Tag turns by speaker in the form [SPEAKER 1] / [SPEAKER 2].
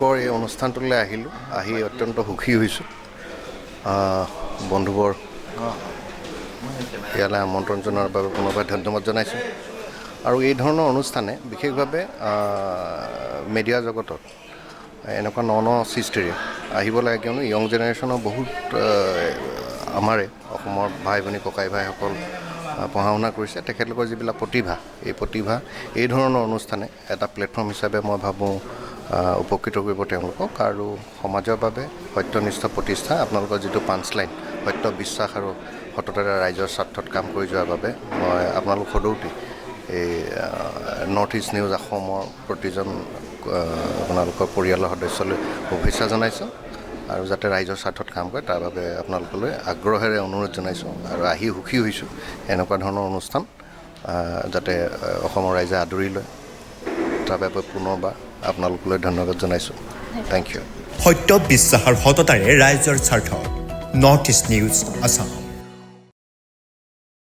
[SPEAKER 1] এই অনুষ্ঠানটোলৈ আহিলোঁ, আহি অত্যন্ত সুখী হৈছোঁ। বন্ধুবৰ ইয়ালৈ আমন্ত্ৰণ জনোৱাৰ বাবে পুনৰবাৰ ধন্যবাদ জনাইছোঁ। আৰু এই ধৰণৰ অনুষ্ঠানে বিশেষভাৱে মিডিয়া জগতত এনেকুৱা ন সৃষ্টিৰে আহিব লাগে, কিয়নো য়ং জেনেৰেশ্যনৰ বহুত আমাৰে অসমৰ ভাই ভনী ককাই ভাইসকল পঢ়া শুনা কৰিছে। তেখেতলোকৰ যিবিলাক প্ৰতিভা, এই ধৰণৰ অনুষ্ঠানে এটা প্লেটফৰ্ম হিচাপে মই ভাবোঁ উপকৃত কৰিব তেওঁলোকক। আৰু সমাজৰ বাবে সত্যনিষ্ঠ প্ৰতিষ্ঠা, আপোনালোকৰ যিটো পাঞ্চলাইন, সত্য বিশ্বাস আৰু সততাৰে ৰাইজৰ স্বাৰ্থত কাম কৰি যোৱাৰ বাবে মই আপোনালোক সদৌতি এই নৰ্থ ইষ্ট নিউজ অসমৰ প্ৰতিজন আপোনালোকৰ পৰিয়ালৰ সদস্যলৈ শুভেচ্ছা জনাইছোঁ। আৰু যাতে ৰাইজৰ স্বাৰ্থত কাম কৰে তাৰ বাবে আপোনালোকলৈ আগ্ৰহেৰে অনুৰোধ জনাইছোঁ। আৰু আহি সুখী হৈছোঁ এনেকুৱা ধৰণৰ অনুষ্ঠান যাতে অসমৰ ৰাইজে আদৰি লয়, তাৰ বাবে পুনৰবাৰ আপোনালোকলৈ ধন্যবাদ জনাইছোঁ। Thank you.
[SPEAKER 2] সত্য বিশ্বাস আৰু সততাৰে ৰাইজৰ স্বাৰ্থ। North east news Assam.